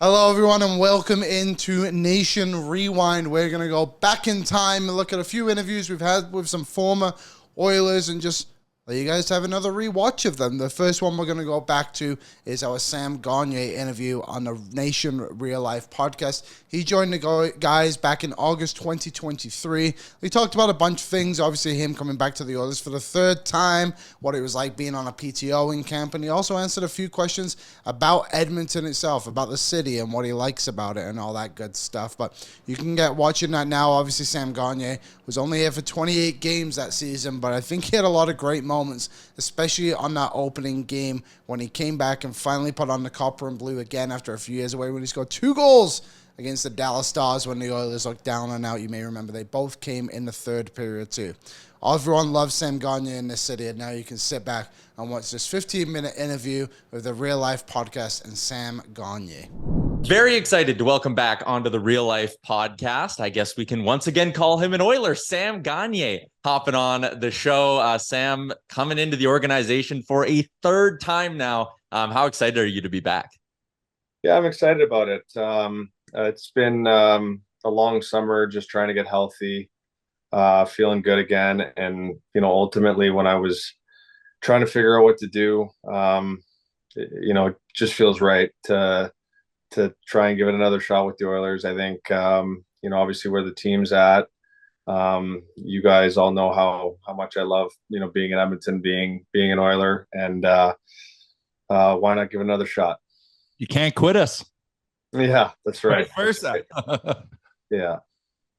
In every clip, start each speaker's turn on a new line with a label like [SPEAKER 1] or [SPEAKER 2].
[SPEAKER 1] Hello, everyone, and welcome into Nation Rewind. We're going to go back in time and look at a few interviews we've had with some former Oilers and just let you guys have another rewatch of them. The first one we're going to go back to is our Sam Gagner interview on the Nation Real Life podcast. He joined the guys back in August 2023. We talked about a bunch of things, obviously him coming back to the Oilers for the third time, what it was like being on a PTO in camp, and he also answered a few questions about Edmonton itself, about the city and what he likes about it and all that good stuff. But you can get watching that now. Obviously, Sam Gagner was only here for 28 games that season, but I think he had a lot of great moments, especially on that opening game when he came back and finally put on the copper and blue again after a few years away when he scored 2 goals against the Dallas Stars when the Oilers looked down and out. You may remember they both came in the third period too. Everyone loves Sam Gagner in this city, and now you can sit back and watch this 15-minute interview with the Real Life podcast and Sam Gagner.
[SPEAKER 2] Very excited to welcome back onto the Real Life podcast. I guess we can once again call him an Oiler, Sam Gagner, hopping on the show. Sam coming into the organization for a third time now. How excited are you to be back?
[SPEAKER 3] Yeah, I'm excited about it. It's been a long summer, just trying to get healthy, feeling good again. And, ultimately when I was trying to figure out what to do, it just feels right to try and give it another shot with the Oilers. I think, obviously where the team's at, you guys all know how much I love, being in Edmonton, being an Oiler, and why not give it another shot?
[SPEAKER 2] You can't quit us.
[SPEAKER 3] Yeah, that's right.
[SPEAKER 2] First,
[SPEAKER 3] right. Yeah,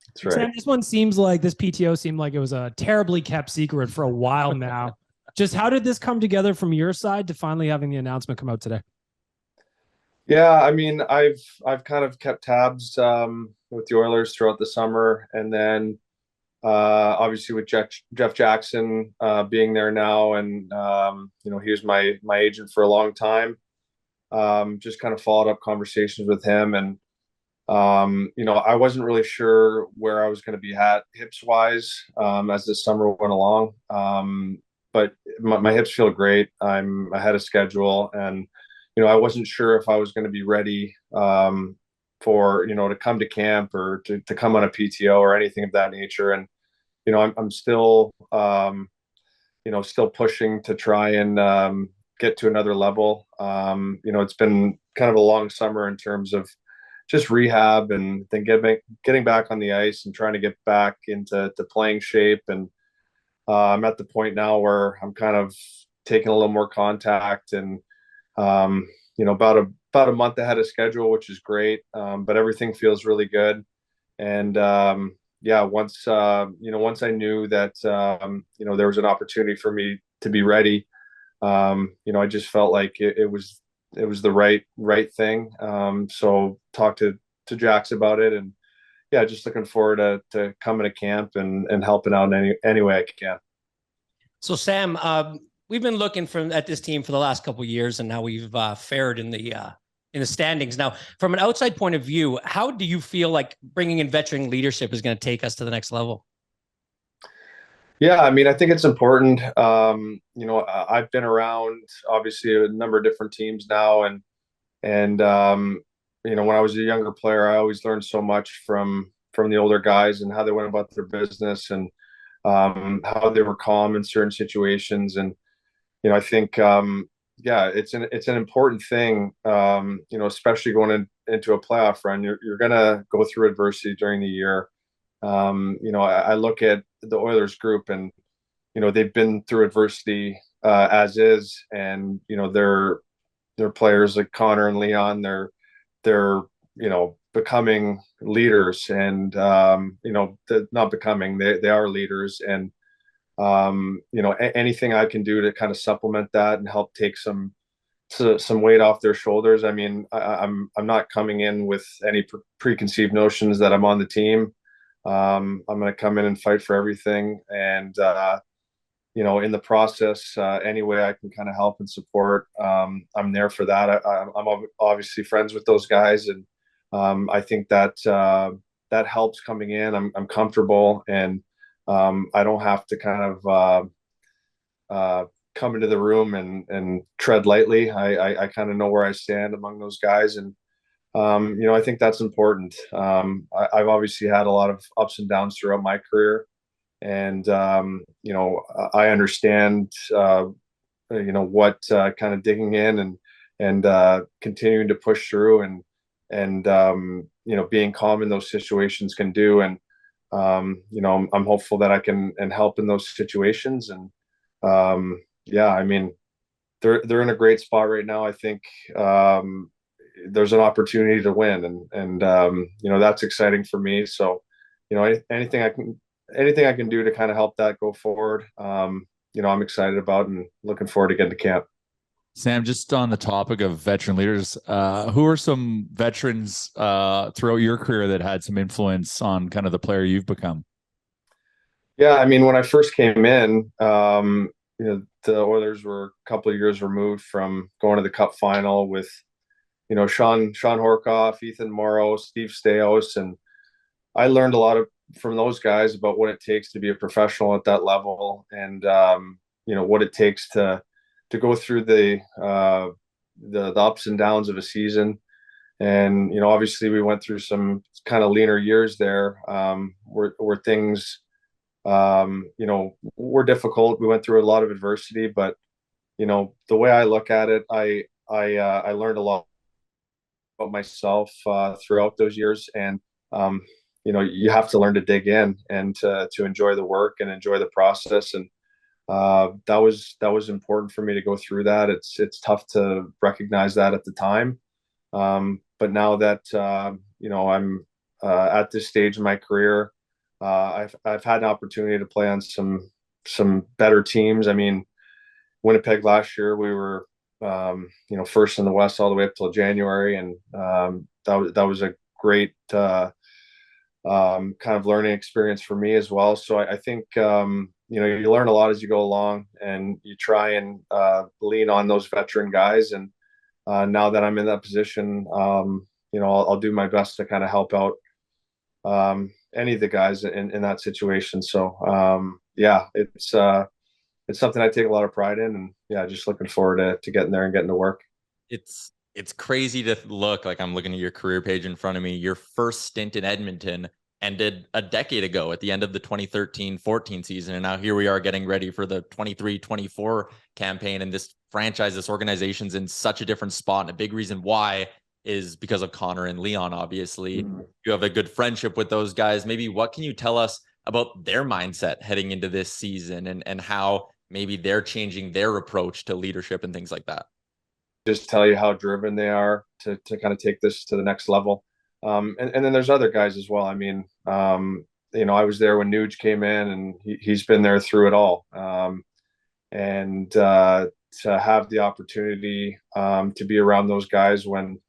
[SPEAKER 3] that's right.
[SPEAKER 4] Sam, this one seems like this PTO seemed like it was a terribly kept secret for a while now. Just how did this come together from your side to finally having the announcement come out today?
[SPEAKER 3] Yeah, I mean, I've kind of kept tabs with the Oilers throughout the summer, and then obviously with Jeff Jackson being there now, and he was my agent for a long time. Just kind of followed up conversations with him, and I wasn't really sure where I was going to be at hips wise as the summer went along. But my hips feel great. I'm ahead of schedule, and I wasn't sure if I was going to be ready for to come to camp or to come on a PTO or anything of that nature. And I'm still still pushing to try and get to another level. It's been kind of a long summer in terms of just rehab and then getting back on the ice and trying to get back into playing shape. And I'm at the point now where I'm kind of taking a little more contact and about a month ahead of schedule, which is great. But everything feels really good. And once I knew that there was an opportunity for me to be ready, I just felt like it was the right thing. So talked to Jax about it, and just looking forward to coming to camp and helping out in any way I can.
[SPEAKER 5] So Sam, we've been looking at this team for the last couple of years, and now we've fared in the standings. Now, from an outside point of view, how do you feel like bringing in veteran leadership is going to take us to the next level?
[SPEAKER 3] Yeah, I mean, I think it's important. I've been around obviously a number of different teams now, and when I was a younger player, I always learned so much from the older guys and how they went about their business and how they were calm in certain situations. And I think it's an important thing. Especially going into a playoff run, you're gonna go through adversity during the year. I look at the Oilers group, and they've been through adversity as is, and their players like Connor and Leon, they're becoming leaders, and not becoming, they are leaders. And anything I can do to kind of supplement that and help take some weight off their shoulders. I mean, I'm not coming in with any preconceived notions that I'm on the team. I'm going to come in and fight for everything. And, in the process, any way I can kind of help and support, I'm there for that. I'm obviously friends with those guys. And I think that helps coming in. I'm comfortable, and I don't have to kind of come into the room and tread lightly. I kind of know where I stand among those guys. And I think that's important. I've obviously had a lot of ups and downs throughout my career, and I understand what kind of digging in and continuing to push through and being calm in those situations can do. And I'm hopeful that I can and help in those situations. And yeah, I mean, they're in a great spot right now. I think there's an opportunity to win, and that's exciting for me. So anything I can do to kind of help that go forward, I'm excited about and looking forward to getting to camp.
[SPEAKER 6] Sam, just on the topic of veteran leaders, who are some veterans throughout your career that had some influence on kind of the player you've become?
[SPEAKER 3] Yeah, I mean, when I first came in, the Oilers were a couple of years removed from going to the Cup final with, Sean Horkoff, Ethan Morrow, Steve Staios, and I learned a lot from those guys about what it takes to be a professional at that level, and what it takes to go through the ups and downs of a season. And obviously we went through some kind of leaner years there, where things were difficult. We went through a lot of adversity, but the way I look at it, I learned a lot about myself throughout those years, and you have to learn to dig in and to enjoy the work and enjoy the process. And that was important for me to go through that. It's tough to recognize that at the time, but now that I'm at this stage in my career, I've had an opportunity to play on some better teams. I mean, Winnipeg last year, we were first in the West all the way up till January, and that was a great kind of learning experience for me as well. So I think you learn a lot as you go along, and you try and lean on those veteran guys. And now that I'm in that position, I'll do my best to kind of help out any of the guys in that situation. So yeah, it's something I take a lot of pride in, and yeah, just looking forward to getting there and getting to work.
[SPEAKER 2] It's crazy to look, like I'm looking at your career page in front of me. Your first stint in Edmonton ended a decade ago at the end of the 2013-14 season. And now here we are getting ready for the 23-24 campaign. And this franchise, this organization's in such a different spot. And a big reason why is because of Connor and Leon, obviously. Mm-hmm. You have a good friendship with those guys. Maybe what can you tell us about their mindset heading into this season, and how maybe they're changing their approach to leadership and things like that?
[SPEAKER 3] Just tell you how driven they are to kind of take this to the next level. And then there's other guys as well. I mean, I was there when Nuge came in, and he's been there through it all. And to have the opportunity to be around those guys when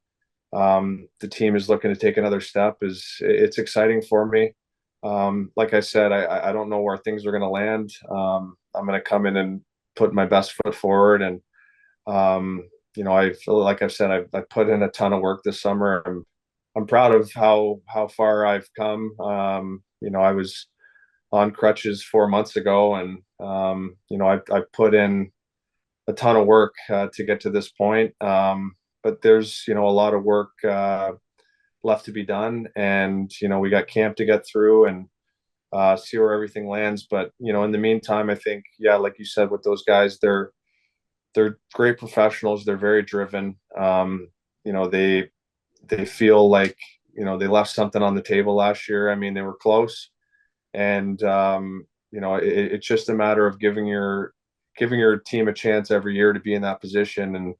[SPEAKER 3] the team is looking to take another step it's exciting for me. Like I said, I don't know where things are going to land. I'm going to come in and put my best foot forward. And, I feel like I've said, I've put in a ton of work this summer. I'm proud of how far I've come. I was on crutches 4 months ago, and, I put in a ton of work to get to this point. But there's, a lot of work left to be done, and we got camp to get through and see where everything lands. But in the meantime, I think, yeah, like you said, with those guys, they're great professionals. They're very driven. They feel like they left something on the table last year. I mean, they were close, and it's just a matter of giving your team a chance every year to be in that position. And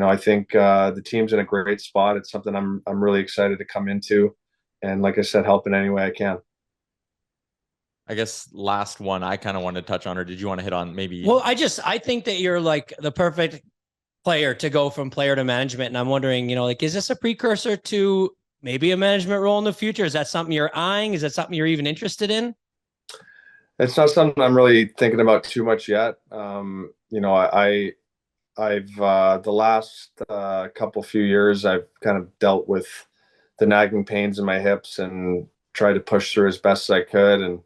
[SPEAKER 3] I think the team's in a great spot. It's something I'm really excited to come into, and like I said, help in any way I can.
[SPEAKER 2] I guess last one I kind of wanted to touch on, or did you want to hit on maybe?
[SPEAKER 5] Well, I think that you're like the perfect player to go from player to management. And I'm wondering, is this a precursor to maybe a management role in the future? Is that something you're eyeing? Is that something you're even interested in?
[SPEAKER 3] It's not something I'm really thinking about too much yet. I've the last few years, I've kind of dealt with the nagging pains in my hips and tried to push through as best as I could. And,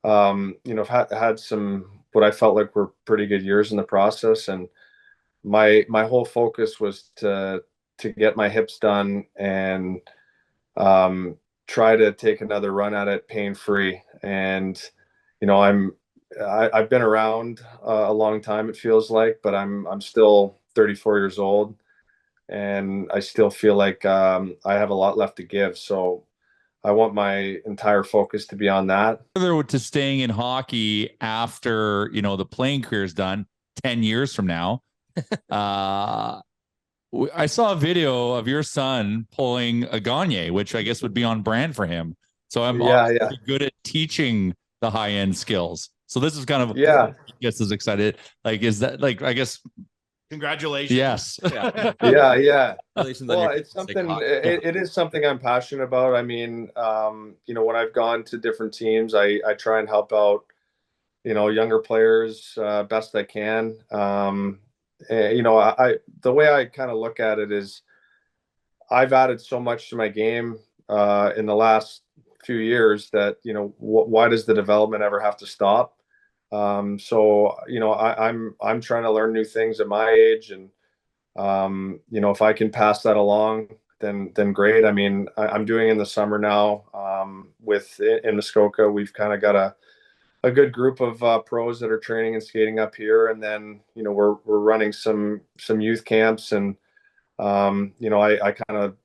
[SPEAKER 3] I've had some, what I felt like were pretty good years in the process. And my whole focus was to to get my hips done and try to take another run at it pain-free. And I've been around a long time, it feels like, but I'm still 34 years old, and I still feel like I have a lot left to give. So I want my entire focus to be on that.
[SPEAKER 6] Further to staying in hockey after, the playing career is done 10 years from now. I saw a video of your son pulling a Gagner, which I guess would be on brand for him. So I'm good at teaching the high end skills. So this is kind of, I guess, is excited. Like, is that like, I guess,
[SPEAKER 7] congratulations.
[SPEAKER 6] Yes.
[SPEAKER 3] Yeah.
[SPEAKER 2] Congratulations.
[SPEAKER 3] Well, it's something, it is something I'm passionate about. I mean, when I've gone to different teams, I try and help out, younger players best I can. The way I kind of look at it is I've added so much to my game in the last few years that, why does the development ever have to stop? I'm trying to learn new things at my age, and if I can pass that along, then great. I mean, I'm doing in the summer now in Muskoka. We've kind of got a good group of pros that are training and skating up here, and then we're running some youth camps, and I kind of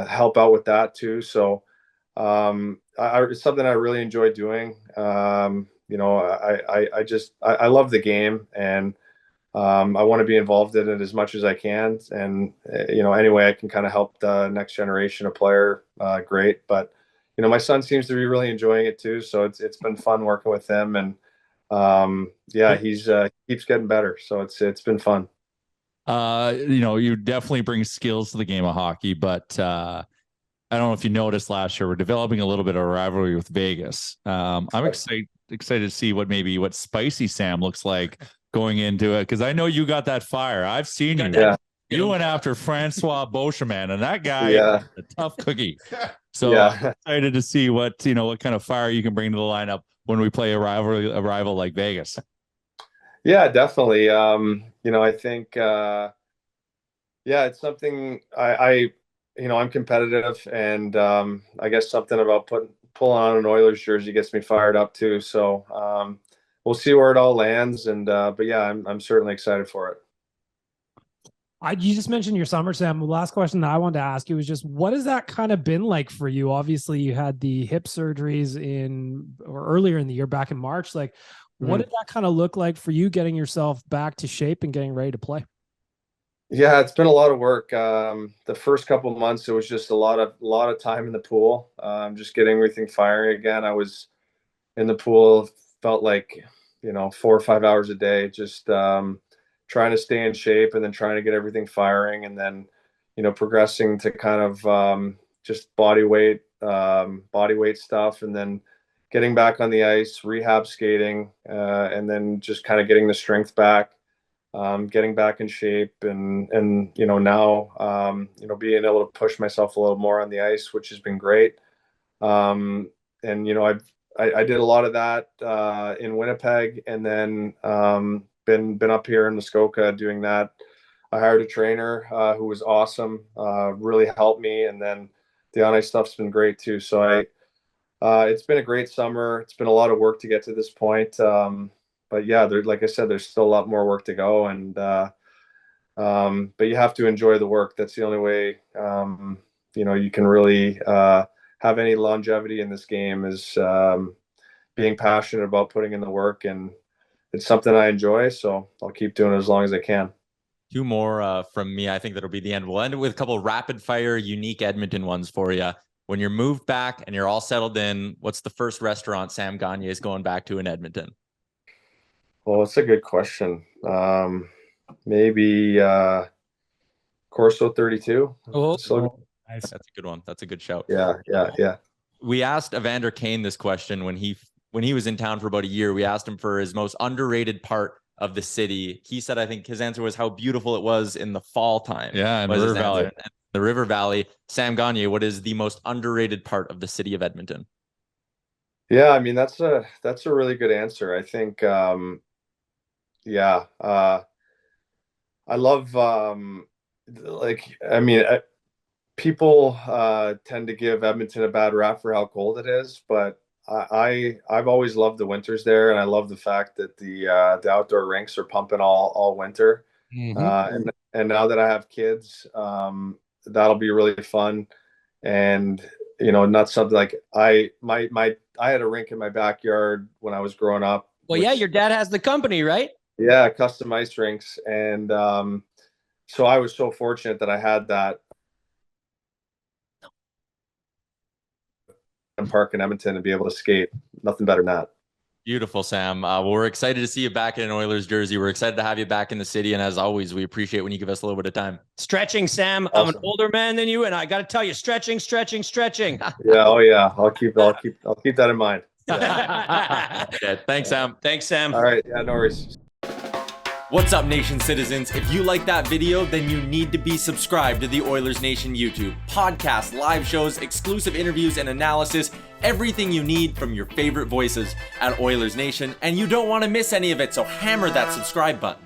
[SPEAKER 3] help out with that too. So it's something I really enjoy doing. I love the game, and I want to be involved in it as much as I can. And any way I can kind of help the next generation of player, great. But my son seems to be really enjoying it too. So it's been fun working with him, and he's keeps getting better. So it's been fun.
[SPEAKER 6] You definitely bring skills to the game of hockey, but I don't know if you noticed last year, we're developing a little bit of a rivalry with Vegas. I'm excited to see what Spicy Sam looks like going into it, because I know you got that fire. I've seen you.
[SPEAKER 3] Yeah.
[SPEAKER 6] You went after Francois Beauchemin, and that guy is a tough cookie. So I'm excited to see what kind of fire you can bring to the lineup when we play a rival like Vegas.
[SPEAKER 3] Yeah, definitely. I think it's something I'm competitive, and I guess something about pulling on an Oilers jersey gets me fired up too. So we'll see where it all lands, and but yeah, I'm certainly excited for it.
[SPEAKER 4] You just mentioned your summer, Sam. The last question that I wanted to ask you was just, what has that kind of been like for you? Obviously, you had the hip surgeries earlier in the year, back in March. Like, what did that kind of look like for you, getting yourself back to shape and getting ready to play?
[SPEAKER 3] Yeah, it's been a lot of work. The first couple of months, it was just a lot of time in the pool, just getting everything firing again. I was in the pool, felt like 4 or 5 hours a day, just trying to stay in shape, and then trying to get everything firing, and then progressing to kind of just body weight stuff, and then getting back on the ice, rehab skating, and then just kind of getting the strength back, getting back in shape, and now being able to push myself a little more on the ice, which has been great. And I did a lot of that in Winnipeg, and then been up here in Muskoka doing that. I hired a trainer who was awesome, really helped me, and then the on ice stuff's been great too. So it's been a great summer. It's been a lot of work to get to this point, but yeah, like I said, there's still a lot more work to go, and but you have to enjoy the work. That's the only way you can really have any longevity in this game, is being passionate about putting in the work, and it's something I enjoy, so I'll keep doing it as long as I can.
[SPEAKER 2] Two more from me. I think that'll be the end. We'll end it with a couple of rapid fire, unique Edmonton ones for you. When you're moved back and you're all settled in, what's the first restaurant Sam Gagner is going back to in Edmonton?
[SPEAKER 3] Well, it's a good question. Maybe Corso 32.
[SPEAKER 5] Oh,
[SPEAKER 2] nice. That's a good one. That's a good shout.
[SPEAKER 3] Yeah.
[SPEAKER 2] We asked Evander Kane this question when he was in town for about a year. We asked him for his most underrated part of the city. He said, I think his answer was how beautiful it was in the fall time.
[SPEAKER 6] Yeah, in the River Valley.
[SPEAKER 2] The River Valley. Sam Gagner, what is the most underrated part of the city of Edmonton?
[SPEAKER 3] Yeah, I mean, that's a really good answer. I think I love like, I mean, people tend to give Edmonton a bad rap for how cold it is, but I've always loved the winters there, and I love the fact that the outdoor rinks are pumping all winter. And now that I have kids, that'll be really fun. And not something like I had a rink in my backyard when I was growing up.
[SPEAKER 5] Well, yeah, your dad has the company, right?
[SPEAKER 3] Yeah, custom ice rinks, and so I was so fortunate that I had that park in Edmonton and be able to skate. Nothing better than that.
[SPEAKER 2] Beautiful, Sam. Well, we're excited to see you back in an Oilers jersey. We're excited to have you back in the city. And as always, we appreciate when you give us a little bit of time.
[SPEAKER 5] Stretching, Sam.
[SPEAKER 3] Awesome.
[SPEAKER 5] I'm an older man than you, and I got to tell you, stretching.
[SPEAKER 3] Yeah. Oh yeah. I'll keep that in mind.
[SPEAKER 2] Okay. Thanks, Sam.
[SPEAKER 5] Thanks, Sam.
[SPEAKER 3] All right. Yeah. No worries.
[SPEAKER 2] What's up, Nation citizens? If you like that video, then you need to be subscribed to the Oilers Nation YouTube. Podcasts, live shows, exclusive interviews, and analysis. Everything you need from your favorite voices at Oilers Nation. And you don't want to miss any of it, so hammer that subscribe button.